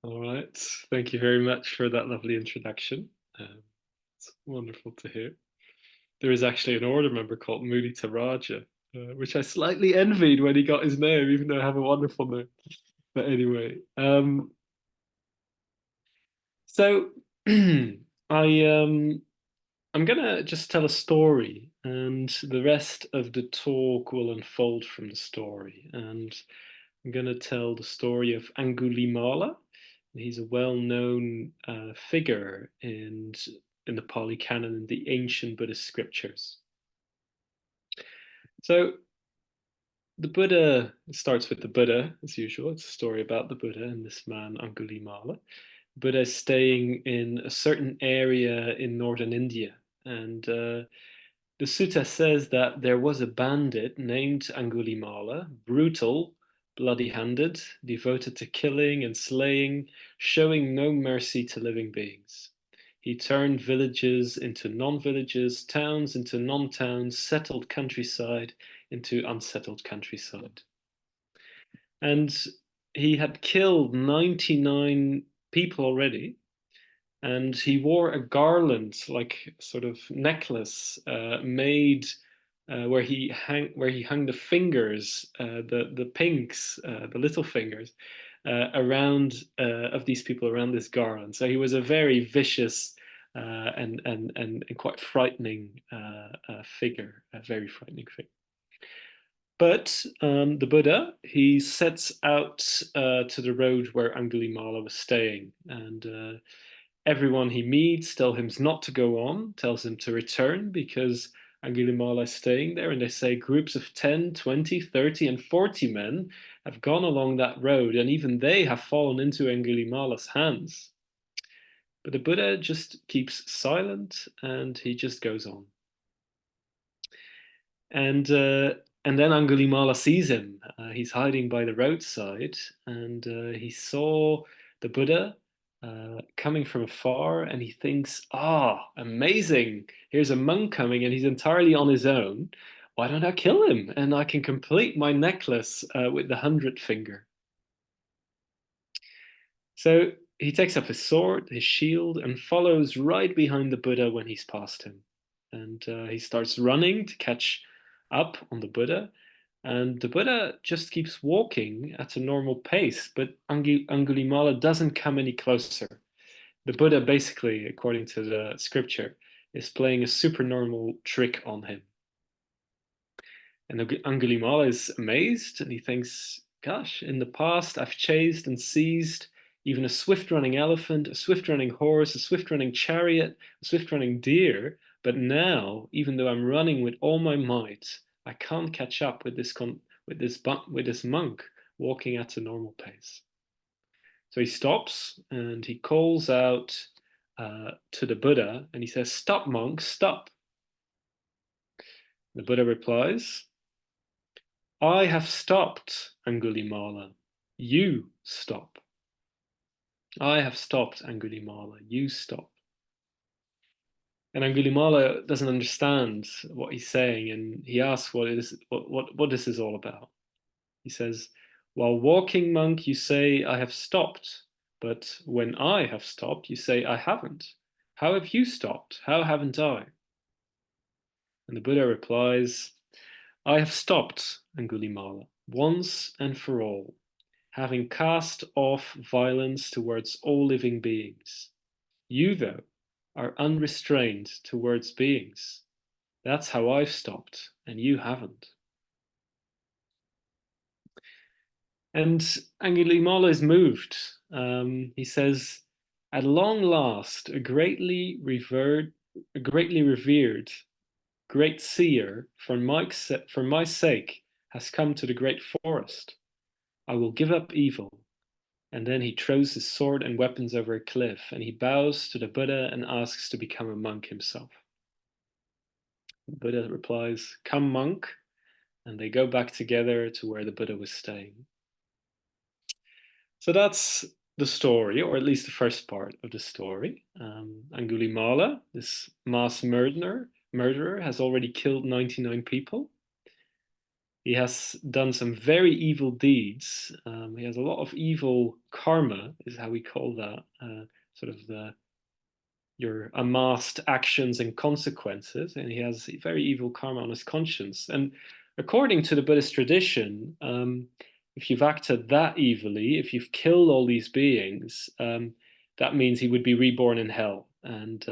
All right. Thank you very much for that lovely introduction. It's wonderful to hear. There is actually an order member called Mudita Raja, which I slightly envied when he got his name, even though I have a wonderful name. But anyway, so I I'm gonna just tell a story, and the rest of the talk will unfold from the story. And I'm gonna tell the story of Angulimala. He's a well-known figure in the Pali Canon in the ancient Buddhist scriptures. So the Buddha starts with the Buddha, as usual. It's a story about the Buddha and this man, Angulimala. Buddha is staying in a certain area in northern India. And the sutta says that there was a bandit named Angulimala, brutal, bloody-handed, devoted to killing and slaying, showing no mercy to living beings. He turned villages into non-villages, towns into non-towns, settled countryside into unsettled countryside. And he had killed 99 people already, and he wore a garland, like sort of necklace, made where he hung the fingers, the pinks, the little fingers, around of these people around this garland. So he was a very vicious and quite frightening figure, a very frightening figure. But the Buddha, he sets out to the road where Angulimala was staying, and everyone he meets tells him not to go on, tells him to return because Angulimala is staying there. And they say groups of 10, 20, 30, and 40 men have gone along that road, and even they have fallen into Angulimala's hands. But the Buddha just keeps silent and he just goes on. And then Angulimala sees him. He's hiding by the roadside, and he saw the Buddha coming from afar, and he thinks, amazing! Here's a monk coming, and he's entirely on his own. Why don't I kill him? And I can complete my necklace with the 100th finger. So he takes up his sword, his shield, and follows right behind the Buddha when he's past him. And he starts running to catch up on the Buddha. And the Buddha just keeps walking at a normal pace, but Angulimala doesn't come any closer. The Buddha, basically, according to the scripture, is playing a supernormal trick on him. And Angulimala is amazed, and he thinks, gosh, in the past I've chased and seized even a swift-running elephant, a swift-running horse, a swift-running chariot, a swift-running deer, but now, even though I'm running with all my might, I can't catch up with this monk walking at a normal pace. So he stops and he calls out to the Buddha and he says, "Stop, monk, stop." The Buddha replies, "I have stopped, Angulimala. You stop." I have stopped, Angulimala. You stop. And Angulimala doesn't understand what he's saying, and he asks what this is all about. He says, "While walking, monk, you say, I have stopped. But when I have stopped, you say, I haven't. How have you stopped? How haven't I?" And the Buddha replies, "I have stopped, Angulimala, once and for all, having cast off violence towards all living beings. You, though, are unrestrained towards beings. That's how I've stopped, and you haven't." And Angulimala is moved. He says, "At long last, a greatly revered, great seer for my sake has come to the great forest. I will give up evil." And then he throws his sword and weapons over a cliff, and he bows to the Buddha and asks to become a monk himself. The Buddha replies, "Come, monk," and they go back together to where the Buddha was staying. So that's the story, or at least the first part of the story. Angulimala, this mass murderer, has already killed 99 people. he has done some very evil deeds. He has a lot of evil karma, is how we call that, sort of your amassed actions and consequences, and he has very evil karma on his conscience. And according to the Buddhist tradition, if you've acted that evilly, if you've killed all these beings, that means he would be reborn in hell, and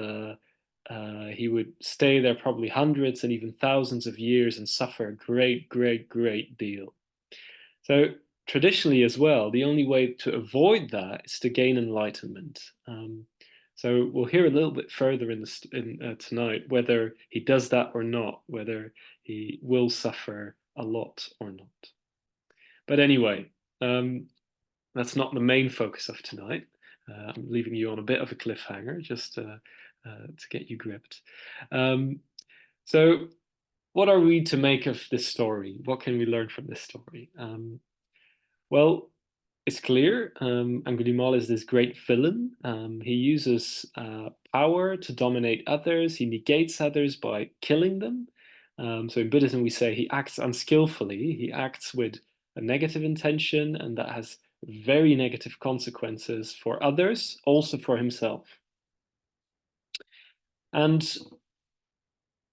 he would stay there probably hundreds and even thousands of years and suffer a great, great, great deal. So traditionally as well, the only way to avoid that is to gain enlightenment. So we'll hear a little bit further tonight whether he does that or not, whether he will suffer a lot or not. But anyway, that's not the main focus of tonight. I'm leaving you on a bit of a cliffhanger just to get you gripped. So what are we to make of this story? What can we learn from this story? Well, it's clear Angulimala is this great villain. He uses power to dominate others. He negates others by killing them. So in Buddhism, we say he acts unskillfully. He acts with a negative intention, and that has very negative consequences for others, also for himself. And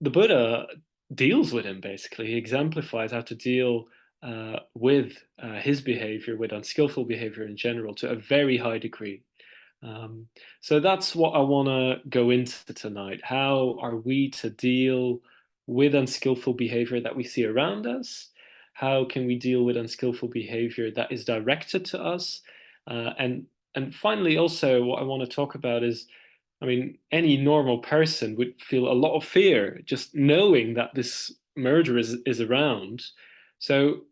the Buddha deals with him, basically. He exemplifies how to deal with his behavior, with unskillful behavior in general, to a very high degree. So that's what I want to go into tonight. How are we to deal with unskillful behavior that we see around us? How can we deal with unskillful behavior that is directed to us? And finally, also, what I want to talk about is, I mean, any normal person would feel a lot of fear just knowing that this murderer is around. So,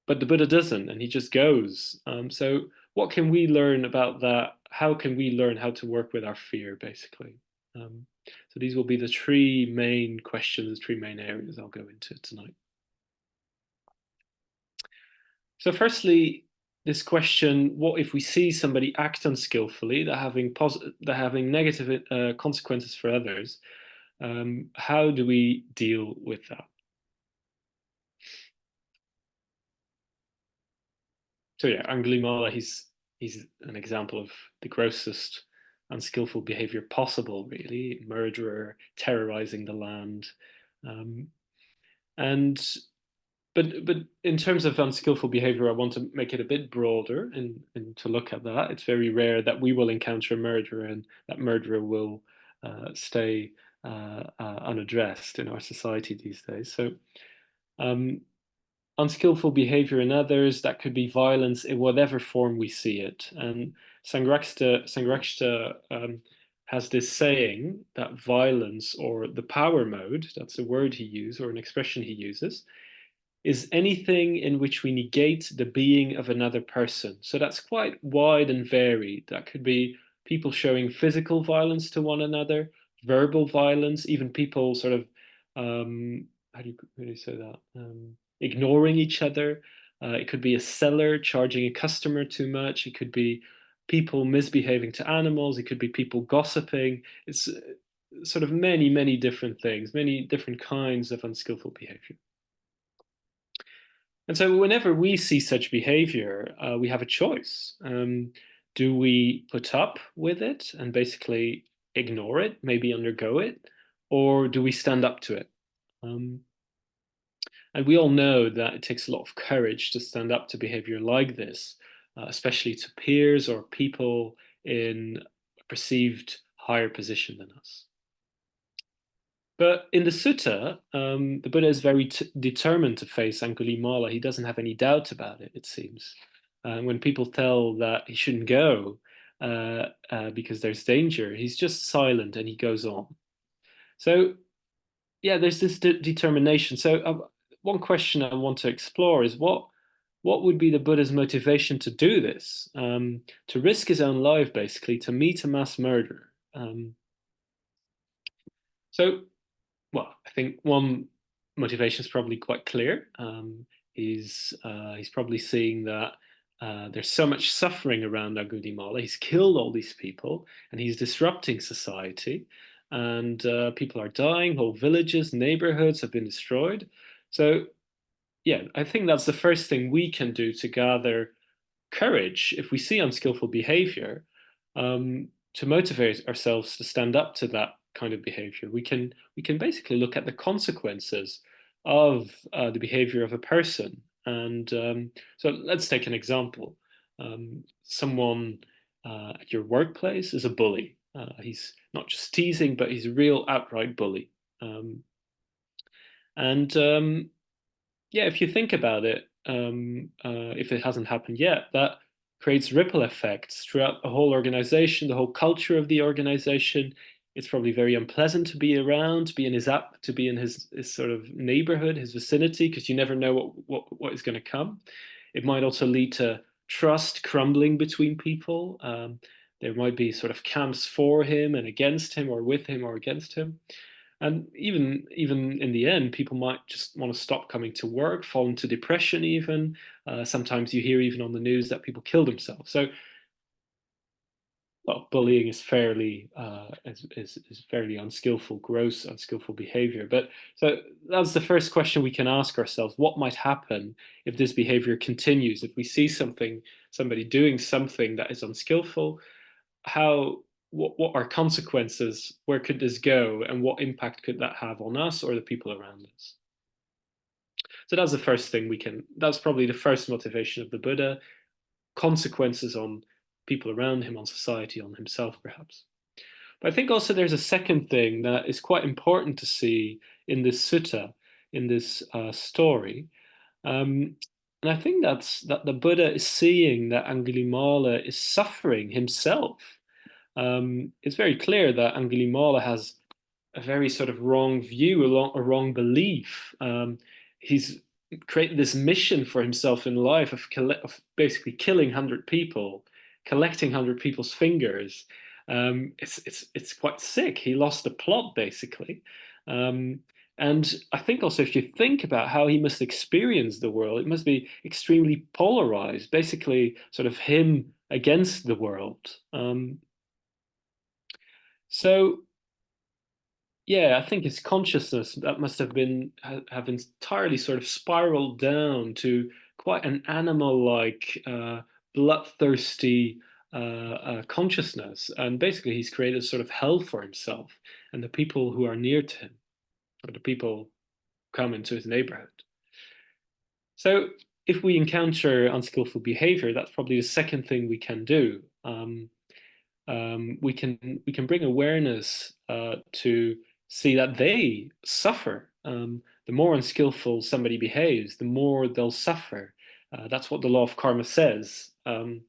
but the Buddha doesn't, and he just goes. So, what can we learn about that? How can we learn how to work with our fear, basically? So, these will be the three main questions, three main areas I'll go into tonight. So, firstly, this question: what if we see somebody act unskillfully, that having negative consequences for others? How do we deal with that? So yeah, Angulimala, he's an example of the grossest unskillful behavior possible, really. Murderer, terrorizing the land. Um, and but in terms of unskillful behavior, I want to make it a bit broader and to look at that. It's very rare that we will encounter a murderer and that murderer will stay unaddressed in our society these days. So um, unskillful behavior in others, that could be violence in whatever form we see it. And Sangrakshta has this saying that violence, or the power mode, that's a word he uses or an expression he uses, is anything in which we negate the being of another person. So that's quite wide and varied. That could be people showing physical violence to one another, verbal violence, even people sort of, how do you say that? Ignoring each other. It could be a seller charging a customer too much. It could be people misbehaving to animals. It could be people gossiping. It's sort of many, many different things, many different kinds of unskillful behavior. And so, whenever we see such behavior, we have a choice. Do we put up with it and basically ignore it, maybe undergo it, or do we stand up to it? And we all know that it takes a lot of courage to stand up to behavior like this, especially to peers or people in a perceived higher position than us. But in the sutta, the Buddha is very determined to face Angulimala. He doesn't have any doubt about it, it seems. When people tell that he shouldn't go because there's danger, he's just silent and he goes on. So, yeah, there's this determination. So, one question I want to explore is what would be the Buddha's motivation to do this, to risk his own life, basically, to meet a mass murderer? So, well, I think one motivation is probably quite clear. He's probably seeing that there's so much suffering around Angulimala. He's killed all these people, and he's disrupting society. And people are dying. Whole villages, neighborhoods have been destroyed. So yeah, I think that's the first thing we can do to gather courage if we see unskillful behavior, to motivate ourselves to stand up to that kind of behavior. We can basically look at the consequences of the behavior of a person. And so let's take an example. Someone at your workplace is a bully. He's not just teasing, but he's a real outright bully. And yeah, if you think about it, if it hasn't happened yet, that creates ripple effects throughout the whole organization, the whole culture of the organization. It's probably very unpleasant to be around, to be in to be in his sort of neighborhood, his vicinity, because you never know what is going to come. It might also lead to trust crumbling between people. There might be sort of camps for him and against him, or with him or against him. And even in the end, people might just want to stop coming to work, fall into depression even. Sometimes you hear even on the news that people kill themselves. So, well, bullying is fairly unskillful, gross, unskillful behavior. But so that's the first question we can ask ourselves: what might happen if this behavior continues? If we see somebody doing something that is unskillful, how what are consequences? Where could this go, and what impact could that have on us or the people around us? So that's the first thing we can. That's probably the first motivation of the Buddha: consequences on people around him, on society, on himself, perhaps. But I think also there's a second thing that is quite important to see in this sutta, in this story. Um, and I think that the Buddha is seeing that Angulimala is suffering himself. It's very clear that Angulimala has a very sort of wrong view, a wrong belief. He's created this mission for himself in life of basically killing 100 people, collecting 100 people's fingers. It's quite sick. He lost the plot basically. Um, and I think also if you think about how he must experience the world, it must be extremely polarized, basically sort of him against the world. So yeah, I think his consciousness that must have entirely sort of spiraled down to quite an animal-like, bloodthirsty consciousness, and basically he's created sort of hell for himself and the people who are near to him, or the people who come into his neighborhood. So if we encounter unskillful behavior, that's probably the second thing we can do. We can bring awareness to see that they suffer. The more unskillful somebody behaves, the more they'll suffer. That's what the law of karma says. And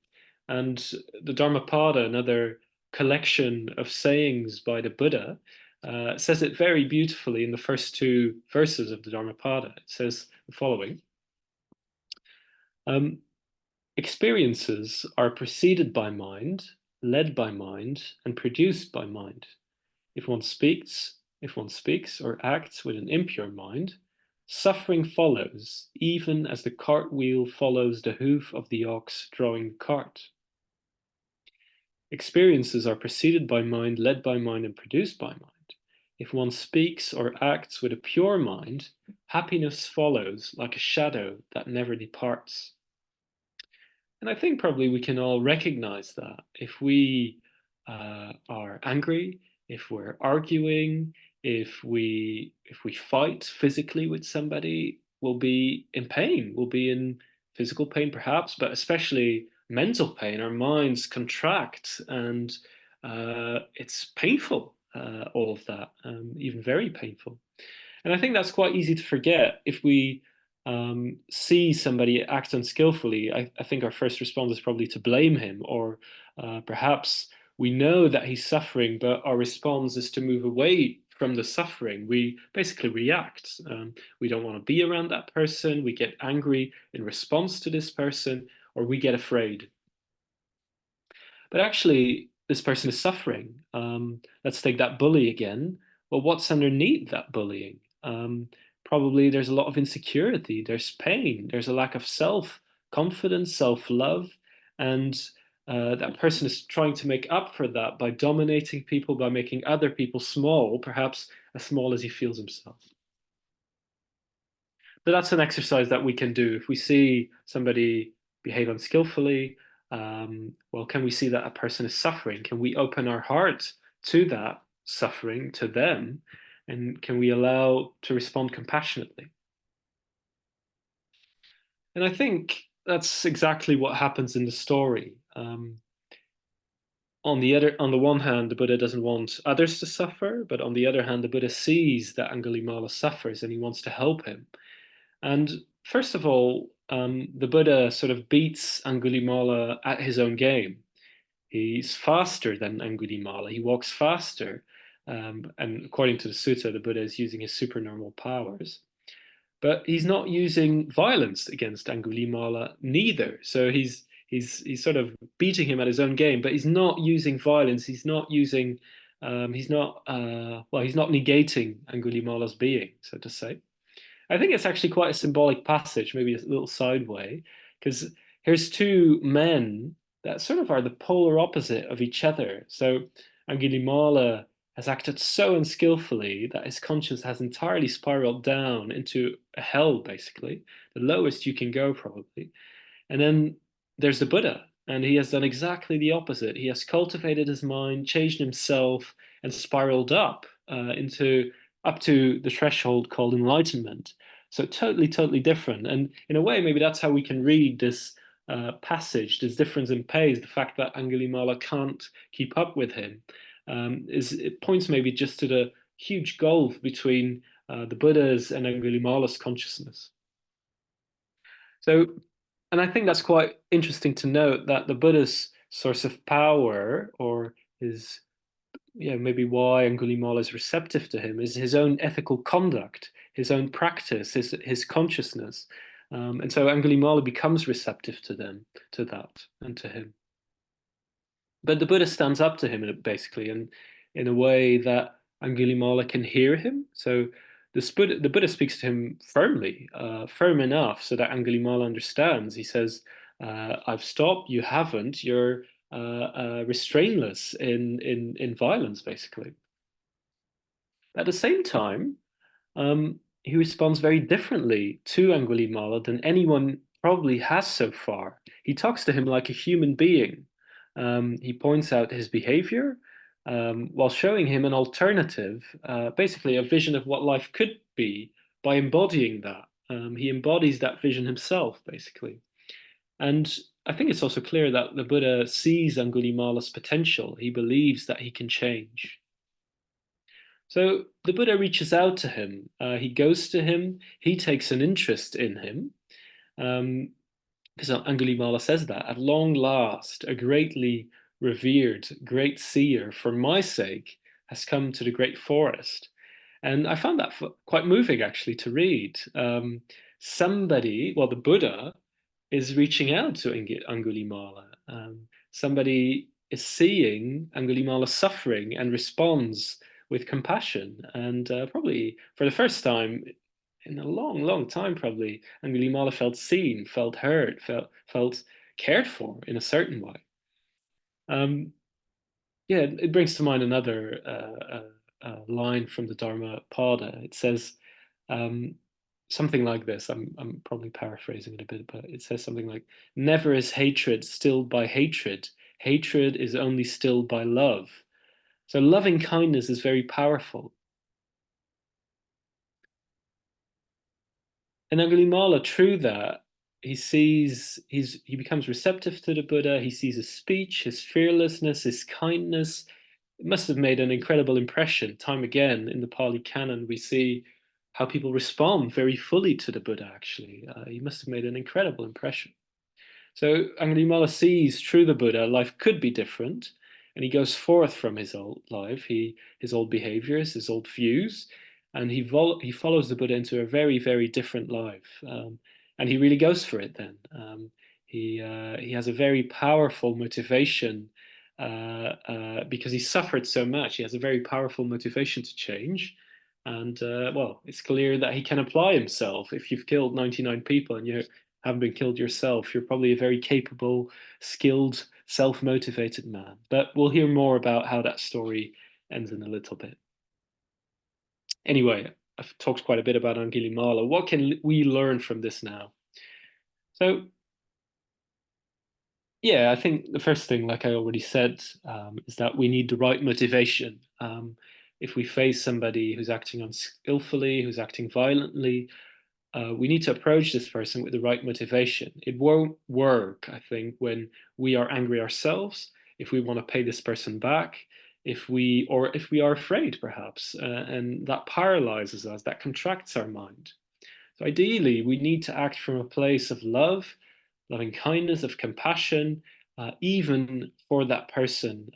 the Dharmapada, another collection of sayings by the Buddha, says it very beautifully in the first two verses of the Dharmapada. It says the following. Um, Experiences are preceded by mind, led by mind, and produced by mind. If one speaks or acts with an impure mind, suffering follows, even as the cartwheel follows the hoof of the ox drawing the cart. Experiences are preceded by mind, led by mind, and produced by mind. If one speaks or acts with a pure mind, happiness follows like a shadow that never departs. And I think probably we can all recognize that if we are angry, if we're arguing, if we fight physically with somebody, we'll be in pain. We'll be in physical pain, perhaps, but especially mental pain. Our minds contract, and it's painful. All of that, even very painful. And I think that's quite easy to forget if we see somebody act unskillfully. I think our first response is probably to blame him, or perhaps we know that he's suffering, but our response is to move away from the suffering. We basically react. We don't want to be around that person. We get angry in response to this person, or we get afraid. But actually, this person is suffering. Let's take that bully again. Well, what's underneath that bullying? Probably there's a lot of insecurity, there's pain, there's a lack of self confidence, self love, and that person is trying to make up for that by dominating people, by making other people small, perhaps as small as he feels himself. But that's an exercise that we can do. If we see somebody behave unskillfully, well, can we see that a person is suffering? Can we open our heart to that suffering, to them? And can we allow to respond compassionately? And I think that's exactly what happens in the story. On the one hand, the Buddha doesn't want others to suffer, but on the other hand, the Buddha sees that Angulimala suffers and he wants to help him. And first of all, the Buddha sort of beats Angulimala at his own game. He's faster than Angulimala. He walks faster. And according to the sutta, the Buddha is using his supernormal powers. But he's not using violence against Angulimala neither. So he's sort of beating him at his own game, but he's not using violence. He's not using he's not well, he's not negating Angulimala's being, so to say. I think it's actually quite a symbolic passage, maybe a little sideway, because here's two men that sort of are the polar opposite of each other. So Angulimala has acted so unskillfully that his conscience has entirely spiraled down into a hell, basically, the lowest you can go, probably. And then there's the Buddha, and he has done exactly the opposite. He has cultivated his mind, changed himself, and spiraled into up to the threshold called enlightenment. So totally, totally different. And in a way, maybe that's how we can read this passage, this difference in pace, the fact that Angulimala can't keep up with him, is it points maybe just to the huge gulf between the Buddha's and Angulimala's consciousness. So, and I think that's quite interesting to note that the Buddha's source of power, or his, yeah, maybe why Angulimala is receptive to him, is his own ethical conduct, his own practice, his consciousness. And so Angulimala becomes receptive to them, to that, and to him. But the Buddha stands up to him basically, and in a way that Angulimala can hear him. So the Buddha speaks to him firmly, firm enough so that Angulimala understands. He says, "I've stopped. You haven't. You're restrainless in violence, basically." At the same time, he responds very differently to Angulimala than anyone probably has so far. He talks to him like a human being. He points out his behavior while showing him an alternative, basically a vision of what life could be by embodying that. He embodies that vision himself, basically. And I think it's also clear that the Buddha sees Angulimala's potential. He believes that he can change. So the Buddha reaches out to him. He goes to him. He takes an interest in him. Because Angulimala says that, at long last, a greatly revered great seer for my sake has come to the great forest. And I found that quite moving actually to read. Somebody, well, the Buddha is reaching out to Angulimala. Somebody is seeing Angulimala suffering and responds with compassion. And probably for the first time in a long, long time, probably, Angulimala felt seen, felt heard, felt cared for in a certain way. Yeah, it brings to mind another line from the Dharmapada. It says something like this. I'm probably paraphrasing it a bit, but it says something like, "Never is hatred stilled by hatred. Hatred is only stilled by love." So loving kindness is very powerful. And Angulimala, through that, he becomes receptive to the Buddha. He sees his speech, his fearlessness, his kindness. It must have made an incredible impression. Time again in the Pali Canon, we see how people respond very fully to the Buddha. Actually, he must have made an incredible impression. So Angulimala sees through the Buddha life could be different, and he goes forth from his old life, his old behaviors, his old views, and he follows the Buddha into a very, very different life, and he really goes for it. Then he has a very powerful motivation because he suffered so much. He has a very powerful motivation to change. And well, it's clear that he can apply himself. If you've killed 99 people and you haven't been killed yourself, you're probably a very capable, skilled, self-motivated man. But we'll hear more about how that story ends in a little bit. Anyway, I've talked quite a bit about Angulimala. What can we learn from this now? So yeah, I think the first thing, like I already said, is that we need the right motivation. If we face somebody who's acting unskillfully, who's acting violently, we need to approach this person with the right motivation. It won't work, I think, when we are angry ourselves, if we want to pay this person back, if we are afraid, perhaps, and that paralyzes us, that contracts our mind. So ideally, we need to act from a place of love, loving kindness, of compassion, even for that person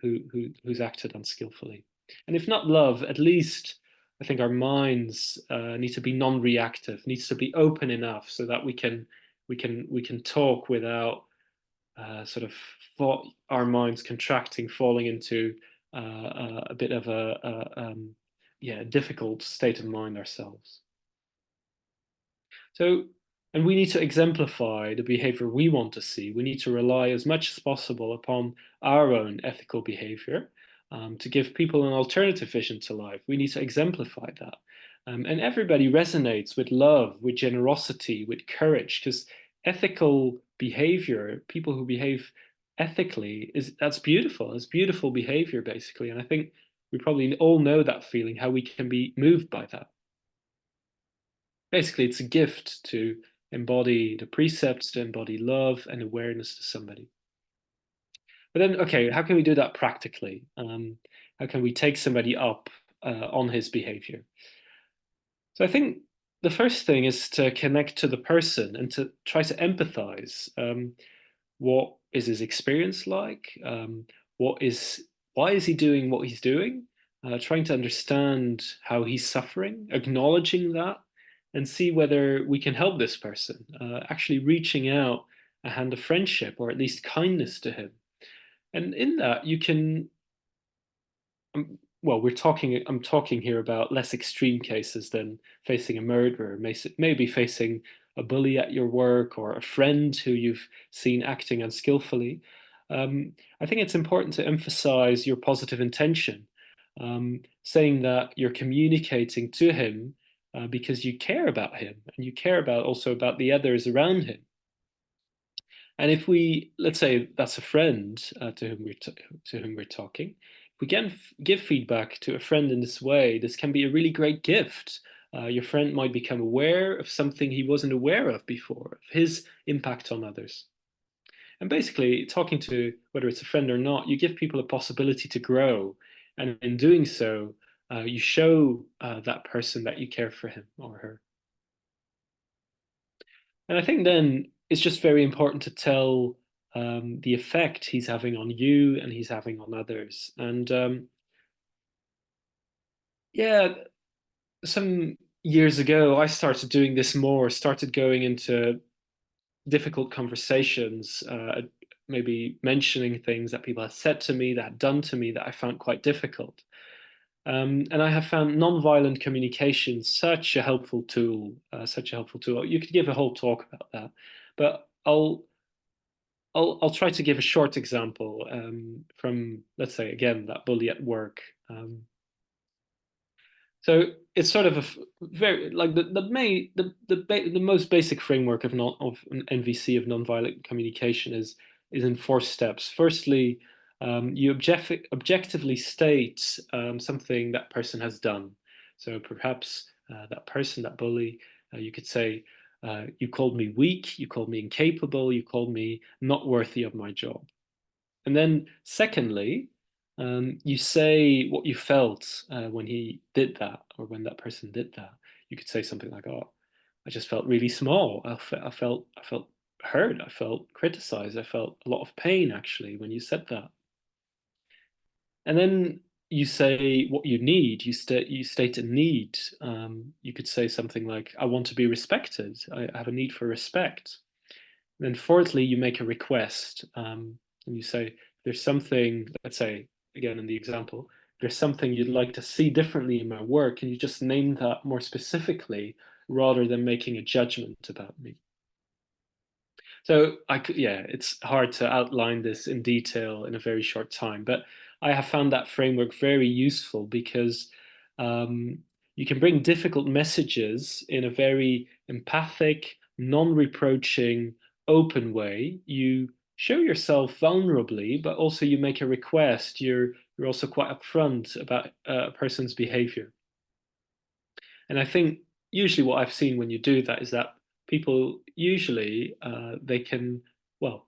who's acted unskillfully. And if not love, at least I think our minds need to be non-reactive, needs to be open enough so that we can talk without sort of our minds contracting, falling into a bit of a difficult state of mind ourselves. So, and we need to exemplify the behavior we want to see. We need to rely as much as possible upon our own ethical behavior to give people an alternative vision to life. We need to exemplify that. And everybody resonates with love, with generosity, with courage, because ethical behavior, people who behave ethically, that's beautiful. It's beautiful behavior, basically. And I think we probably all know that feeling, how we can be moved by that. Basically, it's a gift to embody the precepts, to embody love and awareness to somebody. But then, okay, how can we do that practically? How can we take somebody up on his behavior? So I think the first thing is to connect to the person and to try to empathize. What is his experience like? What is Why is he doing what he's doing? Trying to understand how he's suffering, acknowledging that, and see whether we can help this person. Actually, reaching out a hand of friendship or at least kindness to him. And in that, you can well, I'm talking here about less extreme cases than facing a murderer, maybe facing a bully at your work or a friend who you've seen acting unskillfully. I think it's important to emphasize your positive intention, saying that you're communicating to him because you care about him and you care about also about the others around him. And if we, let's say that's a friend to whom we're talking, if we can give feedback to a friend in this way, this can be a really great gift. Your friend might become aware of something he wasn't aware of before, of his impact on others. And basically, talking to whether it's a friend or not, you give people a possibility to grow. And in doing so, you show that person that you care for him or her. And I think then it's just very important to tell the effect he's having on you and he's having on others. And yeah, some years ago, I started doing this more, started going into difficult conversations, maybe mentioning things that people had said to me, that had done to me that I found quite difficult. And I have found nonviolent communication such a helpful tool, such a helpful tool. You could give a whole talk about that, but I'll try to give a short example from, let's say, again, that bully at work. So it's sort of very like the most basic framework of not of an NVC of nonviolent communication is in four steps. Firstly, you objectively state something that person has done. So perhaps that person, that bully, you could say, you called me weak, you called me incapable, you called me not worthy of my job. And then, secondly, you say what you felt when he did that, or when that person did that. You could say something like, "Oh, I just felt really small. I felt hurt. I felt criticized. I felt a lot of pain actually when you said that." And then you say what you need. You state a need. You could say something like, "I want to be respected. I have a need for respect." Then fourthly, you make a request, and you say, there's something, let's say, again, in the example, there's something you'd like to see differently in my work, and you just name that more specifically rather than making a judgment about me. So yeah, it's hard to outline this in detail in a very short time, but I have found that framework very useful because um, you can bring difficult messages in a very empathic, non-reproaching, open way. You show yourself vulnerably, but also you make a request. You're also quite upfront about a person's behavior. And I think usually what I've seen when you do that is that people usually they can, well,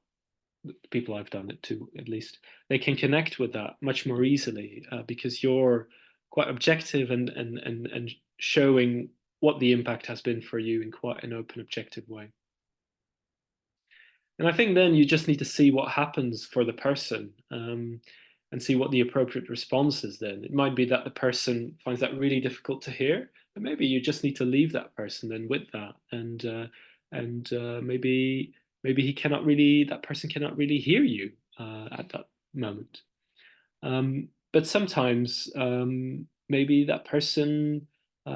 the people I've done it to at least, they can connect with that much more easily because you're quite objective and showing what the impact has been for you in quite an open, objective way. And I think then you just need to see what happens for the person and see what the appropriate response is then. It might be that the person finds that really difficult to hear, but maybe you just need to leave that person then with that. And maybe he cannot really, that person cannot really hear you at that moment. But sometimes maybe that person,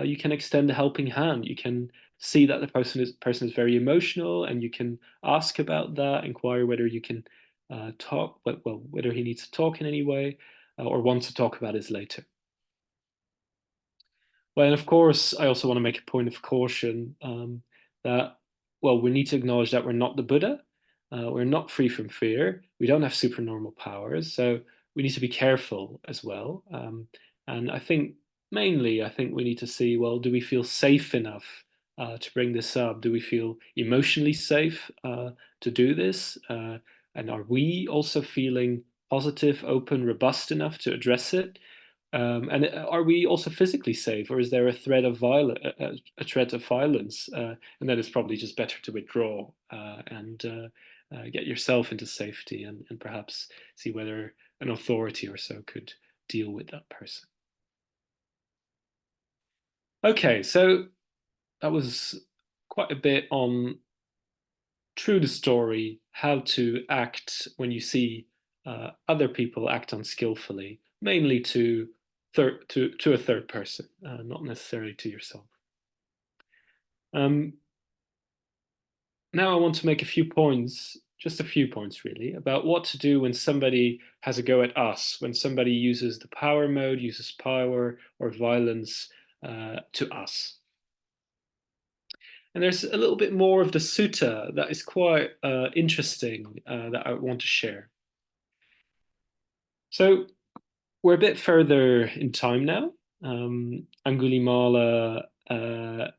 you can extend a helping hand. You can see that the person is very emotional, and you can ask about that, inquire whether you can talk, well, whether he needs to talk in any way or wants to talk about this later. Well, and of course, I also want to make a point of caution that, well, we need to acknowledge that we're not the Buddha. We're not free from fear. We don't have supernormal powers. So we need to be careful as well. And I think mainly, I think we need to see, well, do we feel safe enough to bring this up? Do we feel emotionally safe to do this? And are we also feeling positive, open, robust enough to address it? And are we also physically safe, or is there a threat of violence, a threat of violence? And then it's probably just better to withdraw and get yourself into safety, and perhaps see whether an authority or so could deal with that person. Okay, so that was quite a bit on through the story how to act when you see other people act unskillfully, mainly to a third person, not necessarily to yourself. Um, Now I want to make a few points, just a few points really, about what to do when somebody has a go at us, when somebody uses the power mode, uses power or violence to us. And there's a little bit more of the sutta that is quite interesting that I want to share. So we're a bit further in time now. Angulimala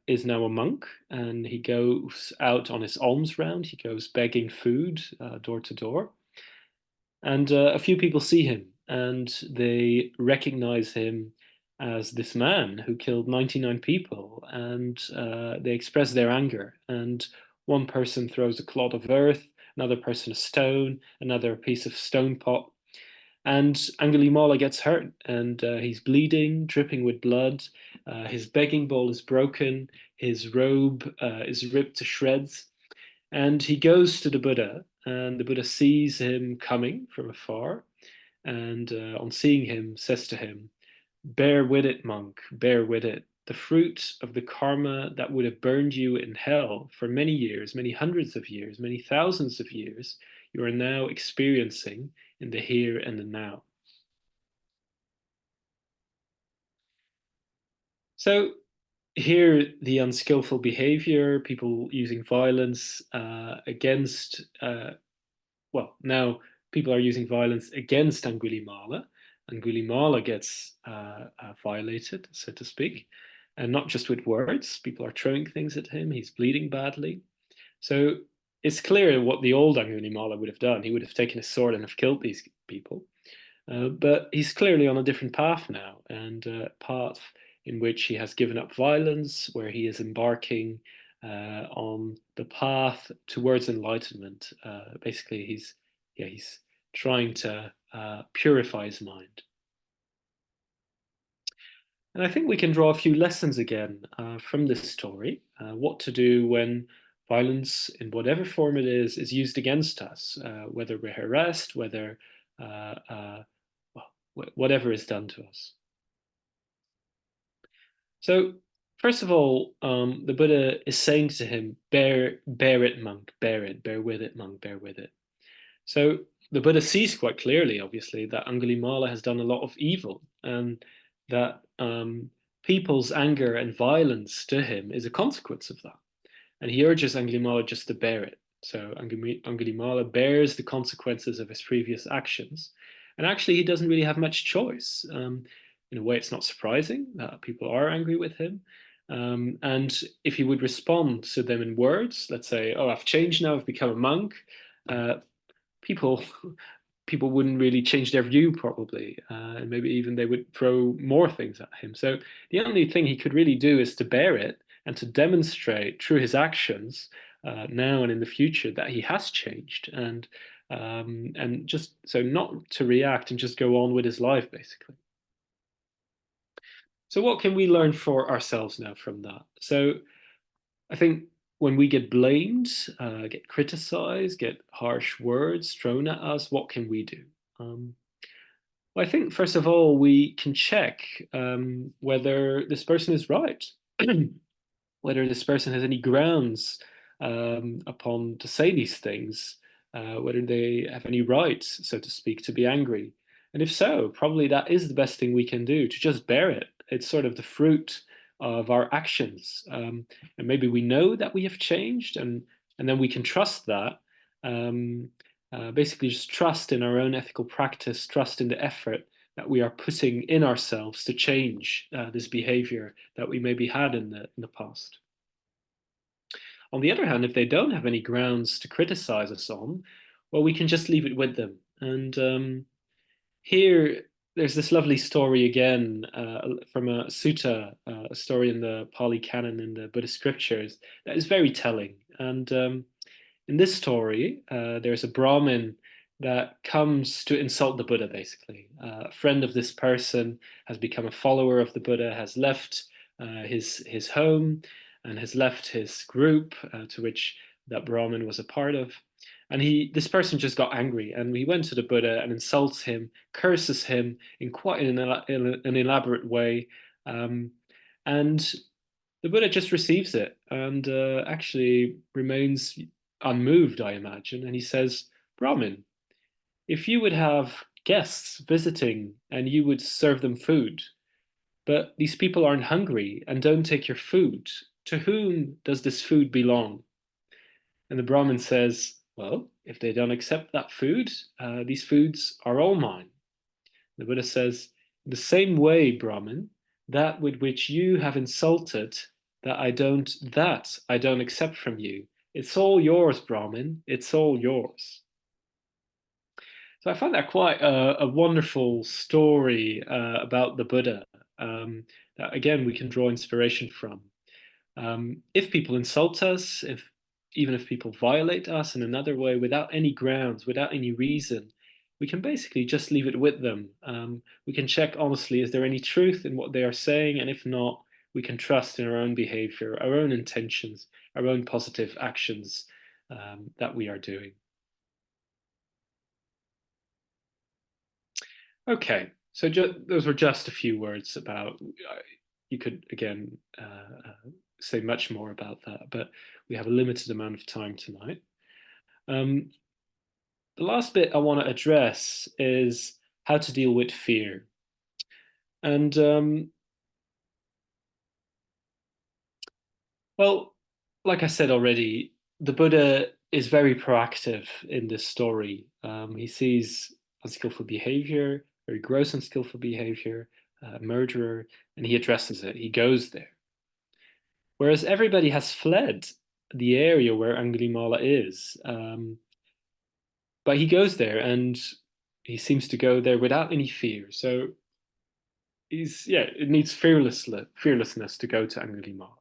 is now a monk, and he goes out on his alms round. He goes begging food door to door. And a few people see him, and they recognize him as this man who killed 99 people, and they express their anger. And one person throws a clod of earth, another person a stone, another a piece of stone pot. And Angulimala gets hurt, and he's bleeding, dripping with blood. His begging bowl is broken. His robe is ripped to shreds. And he goes to the Buddha, and the Buddha sees him coming from afar, and on seeing him, says to him, "Bear with it, monk, bear with it. The fruit of the karma that would have burned you in hell for many years, many hundreds of years, many thousands of years, you are now experiencing in the here and the now." So here, the unskillful behavior, people using violence against, well, now people are using violence against Angulimala. Angulimala gets violated, so to speak, and not just with words. People are throwing things at him. He's bleeding badly. So it's clear what the old Angulimala would have done. He would have taken his sword and have killed these people. But he's clearly on a different path now, and a path in which he has given up violence, where he is embarking on the path towards enlightenment. Basically, he's trying to purify his mind. And I think we can draw a few lessons again from this story. What to do when violence, in whatever form it is used against us, whether we're harassed, whether well, whatever is done to us. So, first of all, the Buddha is saying to him, bear it, monk, bear it, bear with it, monk, bear with it. So the Buddha sees quite clearly, obviously, that Angulimala has done a lot of evil, and that people's anger and violence to him is a consequence of that. And he urges Angulimala just to bear it. So Angulimala bears the consequences of his previous actions. And actually, he doesn't really have much choice. In a way, it's not surprising that people are angry with him. And if he would respond to them in words, let's say, "Oh, I've changed now, I've become a monk," uh, people people wouldn't really change their view probably, and maybe even they would throw more things at him. So the only thing he could really do is to bear it and to demonstrate through his actions now and in the future that he has changed, and just so not to react and just go on with his life basically. So what can we learn for ourselves now from that? So I think when we get blamed, get criticized, get harsh words thrown at us, what can we do? Um, well, I think first of all, we can check whether this person is right, whether this person has any grounds upon to say these things, whether they have any right, so to speak, to be angry. And if so, probably that is the best thing we can do, to just bear it. It's sort of the fruit of our actions. And maybe we know that we have changed, and then we can trust that. Um, Basically, just trust in our own ethical practice, trust in the effort that we are putting in ourselves to change this behavior that we maybe had in the past. On the other hand, if they don't have any grounds to criticize us on, well, we can just leave it with them. And here, there's this lovely story again from a sutta, a story in the Pali Canon in the Buddhist scriptures that is very telling. And in this story, there's a Brahmin that comes to insult the Buddha, basically. A friend of this person has become a follower of the Buddha, has left his home and has left his group to which that Brahmin was a part of. And this person just got angry, and he went to the Buddha and insults him, curses him in quite an elaborate way. Um, and the Buddha just receives it and actually remains unmoved, I imagine. And he says, "Brahmin, if you would have guests visiting and you would serve them food, but these people aren't hungry and don't take your food, to whom does this food belong?" And the Brahmin says, "Well, if they don't accept that food, these foods are all mine." The Buddha says, "In the same way, Brahmin, that with which you have insulted, that I don't accept from you. It's all yours, Brahmin. It's all yours." So I find that quite a wonderful story about the Buddha that again we can draw inspiration from. If people insult us, if even if people violate us in another way without any grounds, without any reason, we can basically just leave it with them. We can check honestly, is there any truth in what they are saying? And if not, we can trust in our own behavior, our own intentions, our own positive actions that we are doing. Okay, so those were just a few words about. You could again say much more about that, but we have a limited amount of time tonight. Um, the last bit I want to address is how to deal with fear. And well, like I said already, the Buddha is very proactive in this story. He sees unskillful behavior, very gross unskillful behavior, murderer, and he addresses it. He goes there. Whereas everybody has fled the area where Angulimala is. But he goes there and he seems to go there without any fear. So it needs fearlessness to go to Angulimala.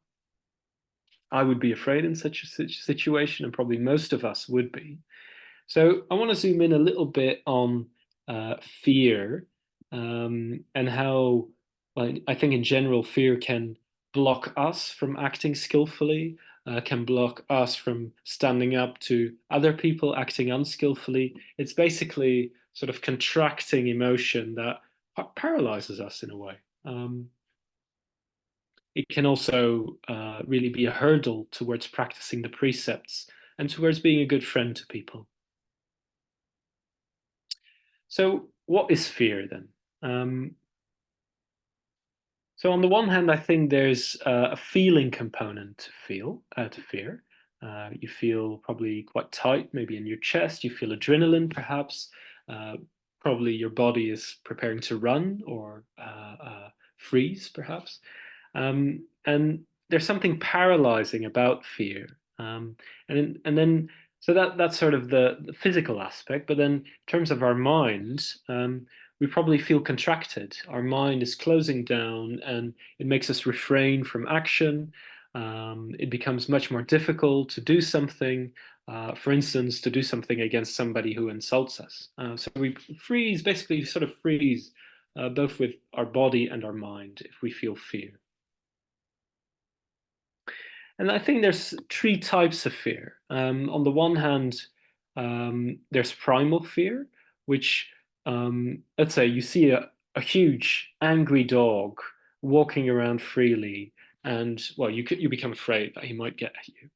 I would be afraid in such a situation, and probably most of us would be. So I want to zoom in a little bit on fear and how, well, I think in general, fear can block us from acting skillfully, can block us from standing up to other people acting unskillfully. It's basically sort of contracting emotion that paralyzes us in a way. It can also really be a hurdle towards practicing the precepts and towards being a good friend to people. So, what is fear then? So on the one hand, I think there's a feeling component to fear. You feel probably quite tight, maybe in your chest. You feel adrenaline, perhaps. Uh, Probably your body is preparing to run or freeze, perhaps. And there's something paralyzing about fear. And then so that's sort of the physical aspect. But then in terms of our mind, we probably feel contracted. Our mind is closing down, and it makes us refrain from action. It becomes much more difficult to do something. For instance, to do something against somebody who insults us. So we freeze, basically, sort of freeze, both with our body and our mind if we feel fear. And I think there's three types of fear. On the one hand, there's primal fear, which, let's say, you see a huge angry dog walking around freely, and well, you become afraid that he might get at you.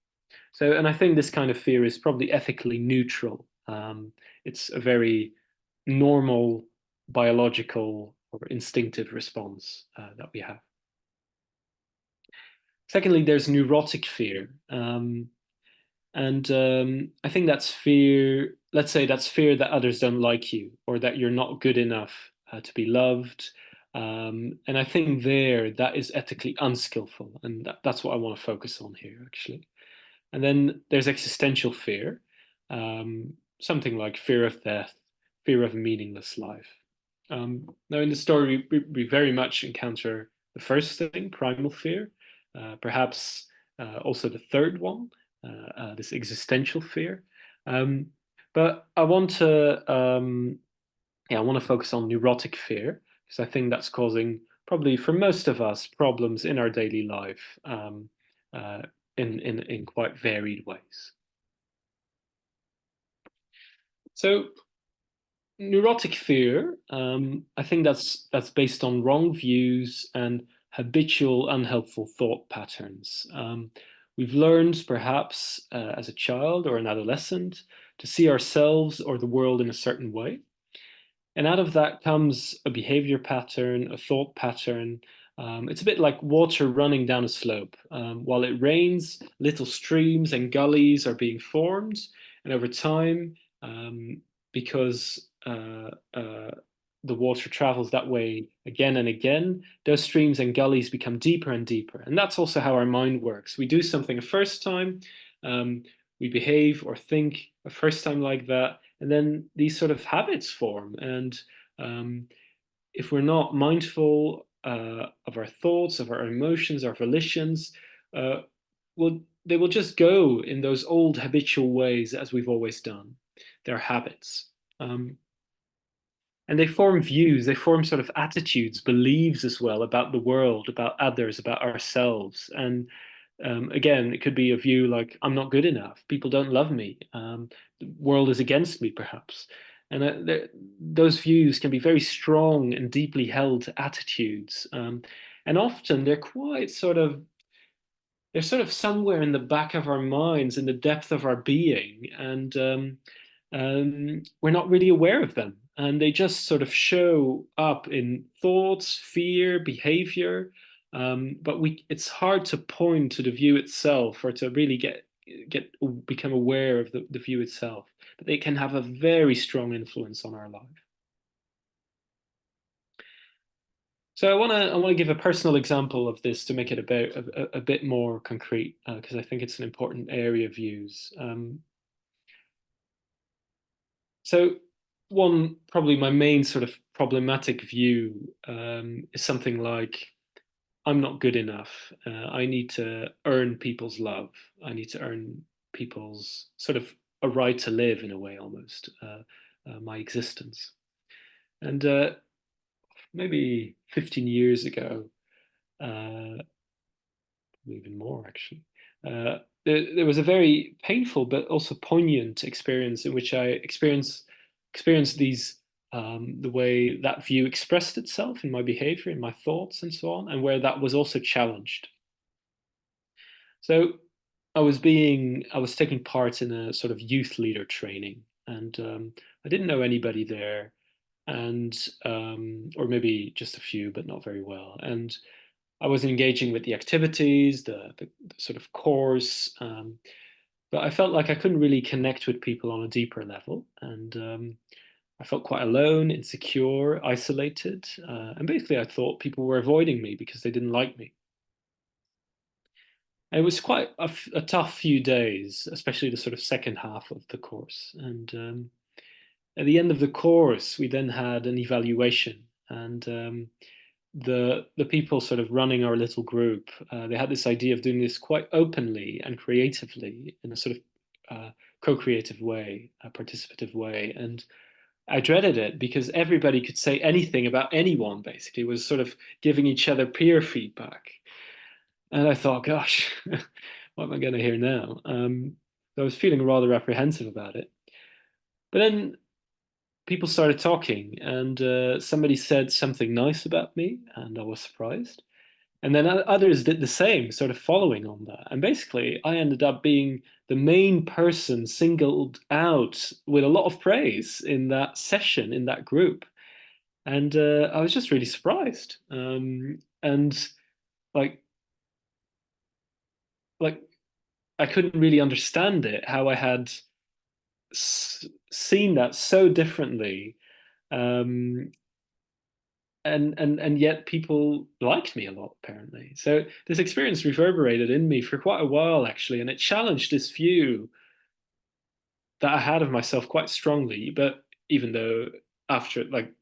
So, and I think this kind of fear is probably ethically neutral. It's a very normal biological or instinctive response that we have. Secondly, there's neurotic fear. And I think that's fear, let's say that's fear that others don't like you or that you're not good enough to be loved. And I think that is ethically unskillful. And that's what I want to focus on here, actually. And then there's existential fear, something like fear of death, fear of a meaningless life. Now, in the story, we very much encounter the first thing, primal fear, perhaps also the third one, this existential fear. Um, but I want to focus on neurotic fear because I think that's causing probably for most of us problems in our daily life uh, in quite varied ways. So neurotic fear, I think that's based on wrong views and habitual unhelpful thought patterns. We've learned, perhaps as a child or an adolescent, to see ourselves or the world in a certain way. And out of that comes a behavior pattern, a thought pattern. It's a bit like water running down a slope. While it rains, little streams and gullies are being formed. And over time, because the water travels that way again and again, those streams and gullies become deeper and deeper. And that's also how our mind works. We do something a first time, um, we behave or think a first time like that, and then these sort of habits form. And if we're not mindful of our thoughts, of our emotions, our volitions, uh, they will just go in those old habitual ways as we've always done. They're habits. And they form views, they form sort of attitudes, beliefs as well about the world, about others, about ourselves. And again, it could be a view like, I'm not good enough, people don't love me, the world is against me, perhaps. And those views can be very strong and deeply held attitudes. And often they're sort of somewhere in the back of our minds, in the depth of our being. And we're not really aware of them. And they just sort of show up in thoughts, fear, behavior. But it's hard to point to the view itself or to really get become aware of the view itself. But they can have a very strong influence on our life. So I want to give a personal example of this to make it a bit more concrete because I think it's an important area of use. So one, probably my main sort of problematic view is something like, I'm not good enough. I need to earn people's love. I need to earn people's sort of a right to live in a way, almost my existence. And maybe 15 years ago, uh, even more actually. There was a very painful but also poignant experience in which I experienced these the way that view expressed itself in my behavior, in my thoughts, and so on, and where that was also challenged. So I was taking part in a sort of youth leader training, and I didn't know anybody there, and or maybe just a few, but not very well, and I was engaging with the activities, the sort of course, but I felt like I couldn't really connect with people on a deeper level, and I felt quite alone, insecure, isolated, and basically I thought people were avoiding me because they didn't like me. And it was quite a tough few days, especially the sort of second half of the course. And at the end of the course, we then had an evaluation, and the people sort of running our little group, they had this idea of doing this quite openly and creatively in a sort of co-creative way, a participative way. And I dreaded it because everybody could say anything about anyone, basically. It was sort of giving each other peer feedback. And I thought, gosh, what am I going to hear now? So I was feeling rather apprehensive about it. But then people started talking, and somebody said something nice about me, and I was surprised. And then others did the same, sort of following on that. And basically, I ended up being the main person singled out with a lot of praise in that session, in that group. And I was just really surprised. And like, like I couldn't really understand it, how I had seen that so differently. Um, and yet people liked me a lot, apparently. So this experience reverberated in me for quite a while, actually, and it challenged this view that I had of myself quite strongly. But even though after, like,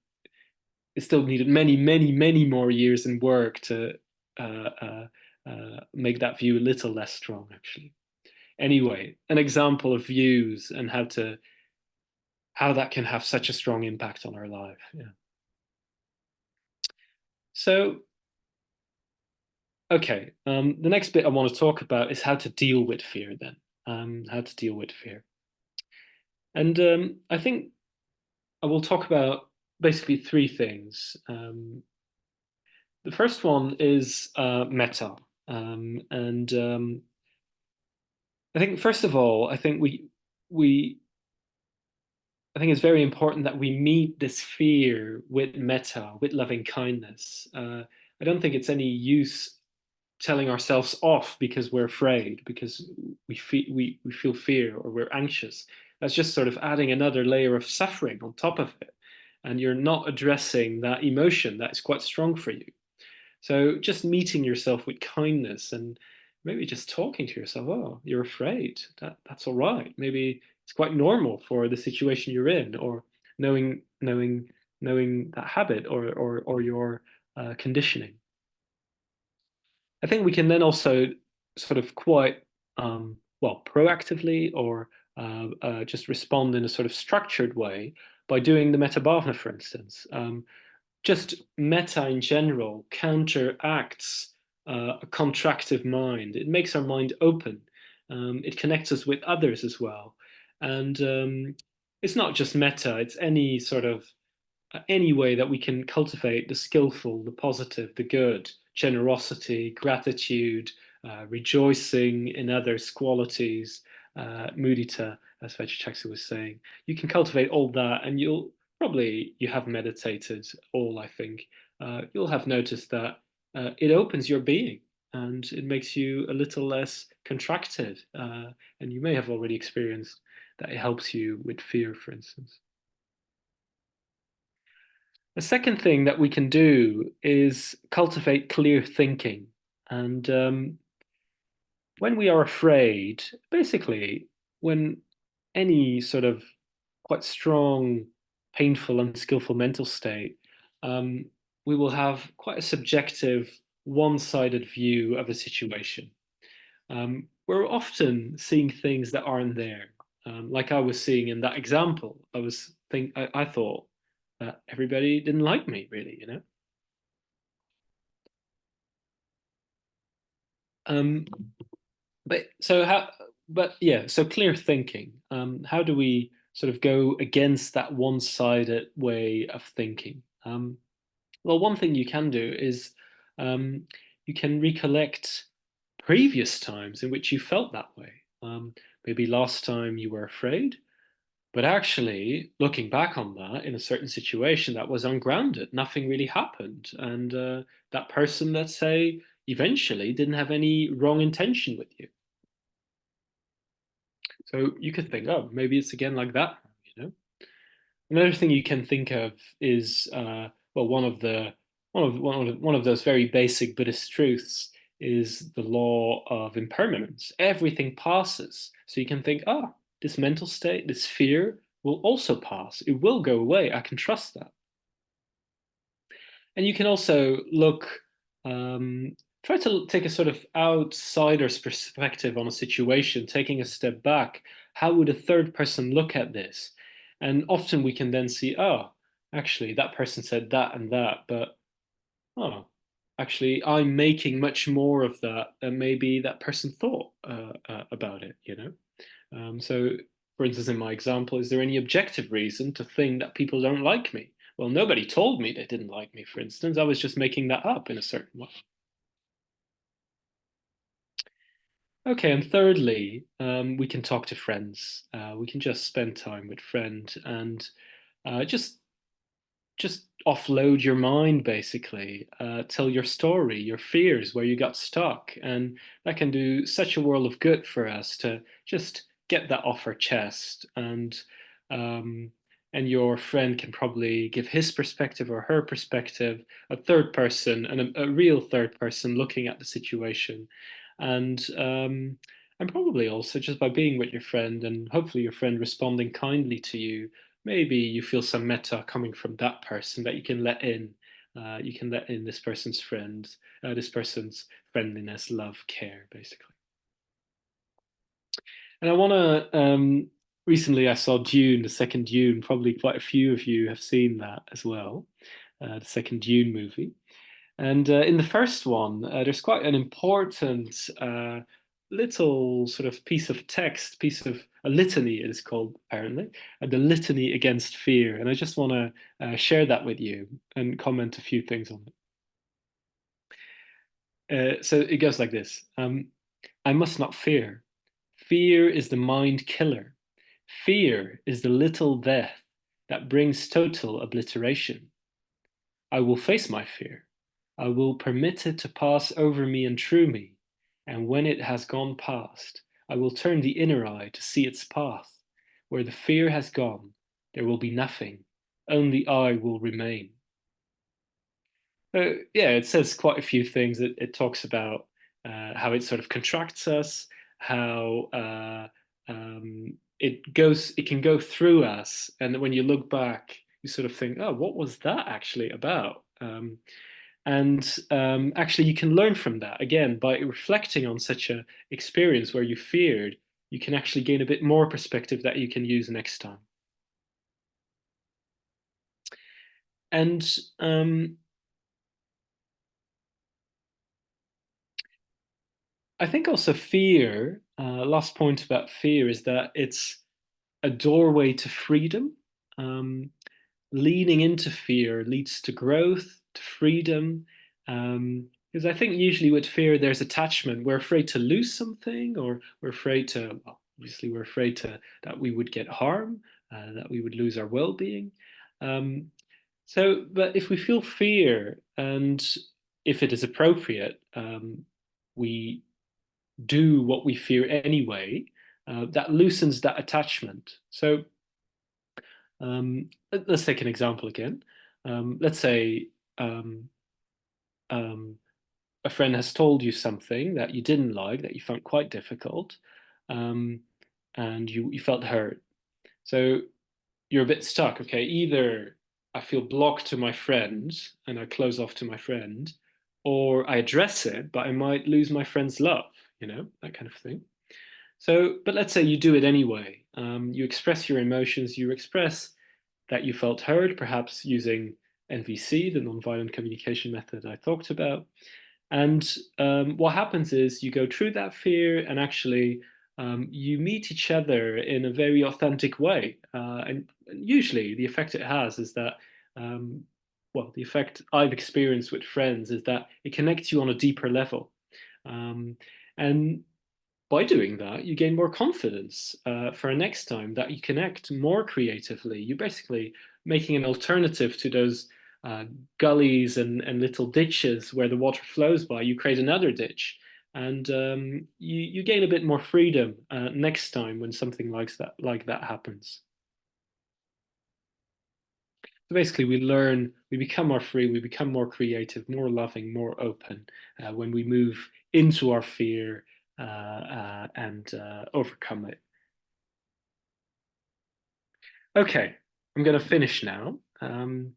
it still needed many, many, many more years and work to make that view a little less strong, actually. Anyway, an example of views and how that can have such a strong impact on our life. Yeah. So, okay, the next bit I want to talk about is how to deal with fear. Then, how to deal with fear, and I think I will talk about basically three things. The first one is metta, and I think first of all, we I think it's very important that we meet this fear with metta, with loving kindness. I don't think it's any use telling ourselves off because we're afraid, because we feel fear or we're anxious. That's just sort of adding another layer of suffering on top of it. And you're not addressing that emotion that is quite strong for you. So just meeting yourself with kindness and maybe just talking to yourself, oh, you're afraid. That's all right. Maybe it's quite normal for the situation you're in, or knowing that habit or your conditioning. I think we can then also sort of quite well proactively or just respond in a sort of structured way by doing the metta bhavana, for instance. Just metta in general counteracts a contractive mind. It makes our mind open. It connects us with others as well, and it's not just metta. It's any sort of any way that we can cultivate the skillful, the positive, the good, generosity, gratitude, rejoicing in others' qualities, mudita, as Vajracaksu was saying. You can cultivate all that, and you have meditated all, I think. You'll have noticed that it opens your being and it makes you a little less contracted. And you may have already experienced that it helps you with fear, for instance. The second thing that we can do is cultivate clear thinking. And when we are afraid, basically, when any sort of quite strong, painful, unskillful mental state, um, we will have quite a subjective, one sided view of a situation. We're often seeing things that aren't there. Like I was seeing in that example, I thought that everybody didn't like me, really, you know. Um, but so how? But yeah, so clear thinking. How do we sort of go against that one-sided way of thinking? Well, one thing you can do is um, you can recollect previous times in which you felt that way. Maybe last time you were afraid, But actually, looking back on that in a certain situation, that was ungrounded. Nothing really happened. And that person, let's say, eventually didn't have any wrong intention with you. So you could think, oh, maybe it's again like that, you know? Another thing you can think of is, well, one of those very basic Buddhist truths is the law of impermanence. Everything passes. So you can think, ah, this mental state, this fear will also pass. It will go away. I can trust that. And you can also look, try to take a sort of outsider's perspective on a situation, taking a step back. How would a third person look at this? And often we can then see, oh, actually, that person said that and that, but oh, actually, I'm making much more of that than maybe that person thought about it, you know? So, for instance, in my example, is there any objective reason to think that people don't like me? Well, nobody told me they didn't like me, for instance. I was just making that up in a certain way. Okay, and thirdly, we can talk to friends. We can just spend time with friend and just offload your mind, basically. Tell your story, your fears, where you got stuck, and that can do such a world of good for us to just get that off our chest. Um, and your friend can probably give his perspective or her perspective, a third person and a real third person looking at the situation, and probably also just by being with your friend and hopefully your friend responding kindly to you, maybe you feel some metta coming from that person that you can let in. You can let in this person's friends, this person's friendliness, love, care, basically. And I want to. Recently, I saw Dune, the second Dune. Probably quite a few of you have seen that as well, the second Dune movie. And in the first one, there's quite an important little sort of piece of text, piece of a litany it is called, apparently, the litany against fear. And I just want to share that with you and comment a few things on it. So it goes like this. I must not fear. Fear is the mind killer. Fear is the little death that brings total obliteration. I will face my fear. I will permit it to pass over me and through me. And when it has gone past, I will turn the inner eye to see its path. Where the fear has gone, there will be nothing. Only I will remain. Yeah, it says quite a few things. It talks about how it sort of contracts us, how it can go through us, and when you look back, you sort of think, oh, what was that actually about? And actually, you can learn from that again by reflecting on such a experience where you feared. You can actually gain a bit more perspective that you can use next time. And I think also fear, last point about fear is that it's a doorway to freedom. Um, Leaning into fear leads to growth, to freedom. Because I think usually with fear, there's attachment. We're afraid to lose something, or we're afraid to, well, obviously, we're afraid to that we would get harm, that we would lose our well-being. Um, but if we feel fear and if it is appropriate, we do what we fear anyway, that loosens that attachment. So let's take an example again. Let's say um, um, a friend has told you something that you didn't like, that you found quite difficult, um, and you felt hurt. So you're a bit stuck. Okay, either I feel blocked to my friend and I close off to my friend, or I address it, but I might lose my friend's love, that kind of thing. So, but let's say you do it anyway. You express your emotions, you express that you felt heard, perhaps using NVC, the nonviolent communication method I talked about. And what happens is you go through that fear and actually you meet each other in a very authentic way. And usually the effect it has is that, well, the effect I've experienced with friends is that it connects you on a deeper level. Um, and by doing that, you gain more confidence for next time that you connect more creatively. You're basically making an alternative to those uh, gullies and little ditches where the water flows by. You create another ditch, and you gain a bit more freedom next time when something like that happens. So basically, we learn, we become more free, we become more creative, more loving, more open when we move into our fear and overcome it. Okay, I'm going to finish now. And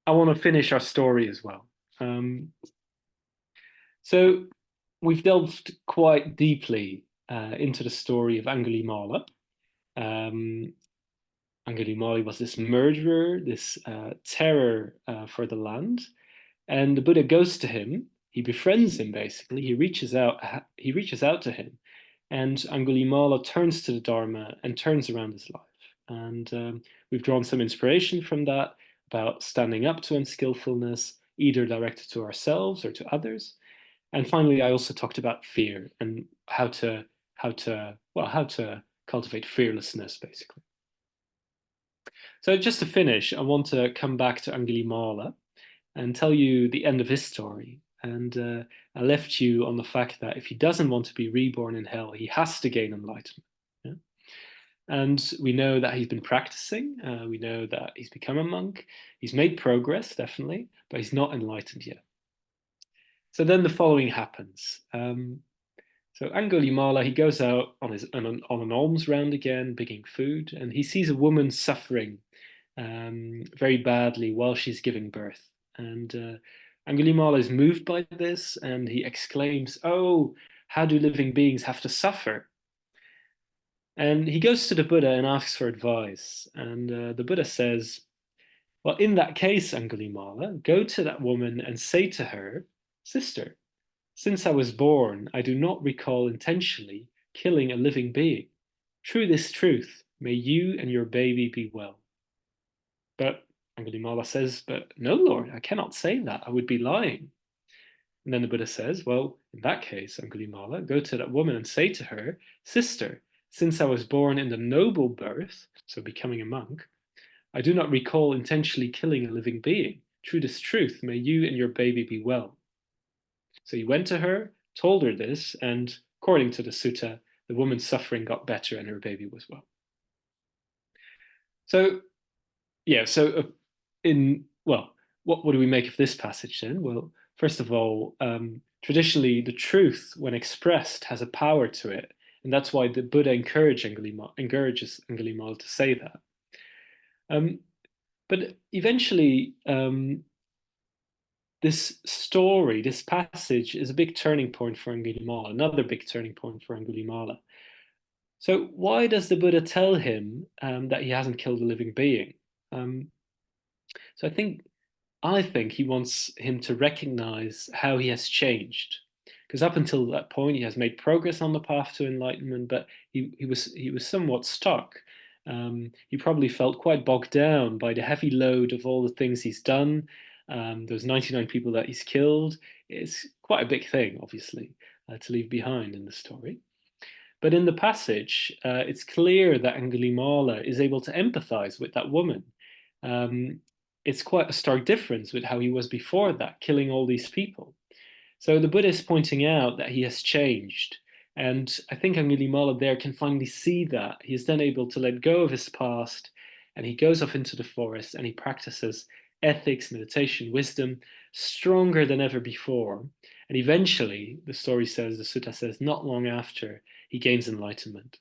I want to finish our story as well. Um, so we've delved quite deeply into the story of Angulimala. Um, Angulimala was this murderer, this terror for the land. And the Buddha goes to him. He befriends him basically. He reaches out to him, and Angulimala turns to the Dharma and turns around his life. And we've drawn some inspiration from that about standing up to unskillfulness, either directed to ourselves or to others. And finally, I also talked about fear and how to cultivate fearlessness, basically. So just to finish, I want to come back to Angulimala and tell you the end of his story. And I left you on the fact that if he doesn't want to be reborn in hell, he has to gain enlightenment. Yeah? And we know that he's been practicing. We know that he's become a monk. He's made progress, definitely, but he's not enlightened yet. So then the following happens. So Angulimala, he goes out on an alms round again, begging food, and he sees a woman suffering very badly while she's giving birth. And Angulimala is moved by this, and he exclaims, "Oh, how do living beings have to suffer?" And he goes to the Buddha and asks for advice. And the Buddha says, "Well, in that case, Angulimala, go to that woman and say to her, 'Sister, since I was born, I do not recall intentionally killing a living being. Through this truth, may you and your baby be well.'" But Angulimala says, "But no, Lord, I cannot say that. I would be lying." And then the Buddha says, "Well, in that case, Angulimala, go to that woman and say to her, 'Sister, since I was born in the noble birth,' so becoming a monk, 'I do not recall intentionally killing a living being. Through this truth, may you and your baby be well.'" So he went to her, told her this, and according to the sutta, the woman's suffering got better and her baby was well. So yeah, so in well, what do we make of this passage then? Well, first of all, traditionally the truth, when expressed, has a power to it, and that's why the Buddha encourages Angulimala to say that. Um, but eventually, this story, this passage, is a big turning point for Angulimala, another big turning point for Angulimala. So why does the Buddha tell him that he hasn't killed a living being? Um, so I think he wants him to recognize how he has changed. Because up until that point, he has made progress on the path to enlightenment, but he was somewhat stuck. He probably felt quite bogged down by the heavy load of all the things he's done. Those 99 people that he's killed. It's quite a big thing, obviously, to leave behind in the story. But in the passage, it's clear that Angulimala is able to empathize with that woman. Um, it's quite a stark difference with how he was before that, killing all these people. So the Buddha is pointing out that he has changed. And I think Angulimala there can finally see that. He is then able to let go of his past and he goes off into the forest and he practices ethics, meditation, wisdom stronger than ever before. And eventually, the story says, the sutta says, not long after, he gains enlightenment.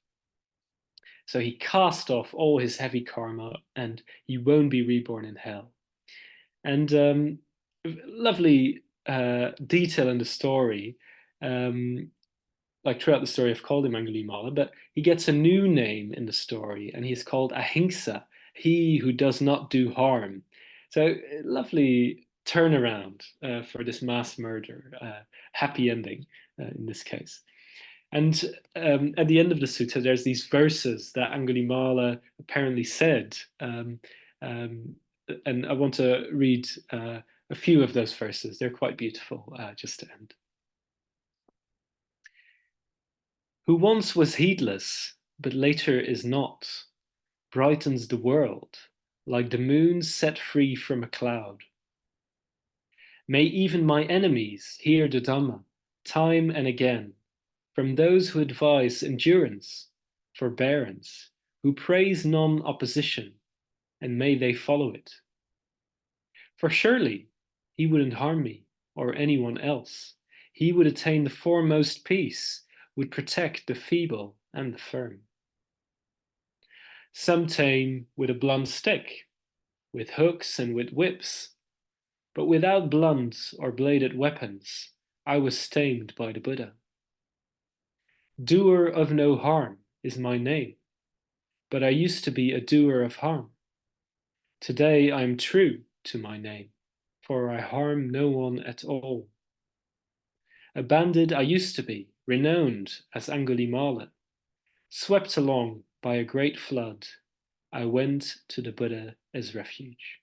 So he cast off all his heavy karma and he won't be reborn in hell. And lovely detail in the story. Like throughout the story, I've called him Angulimala, but he gets a new name in the story, and he's called Ahimsa, he who does not do harm. So lovely turnaround for this mass murder, happy ending in this case. And at the end of the sutta, there's these verses that Angulimala apparently said. Um, and I want to read a few of those verses. They're quite beautiful, just to end. Who once was heedless, but later is not, brightens the world, like the moon set free from a cloud. May even my enemies hear the Dhamma, time and again, from those who advise endurance, forbearance, who praise non-opposition, and may they follow it. For surely he wouldn't harm me or anyone else. He would attain the foremost peace, would protect the feeble and the firm. Some tame with a blunt stick, with hooks and with whips, but without blunt or bladed weapons, I was tamed by the Buddha. Doer of no harm is my name, but I used to be a doer of harm. Today I am true to my name, for I harm no one at all. A bandit I used to be, renowned as Angulimala. Swept along by a great flood, I went to the Buddha as refuge.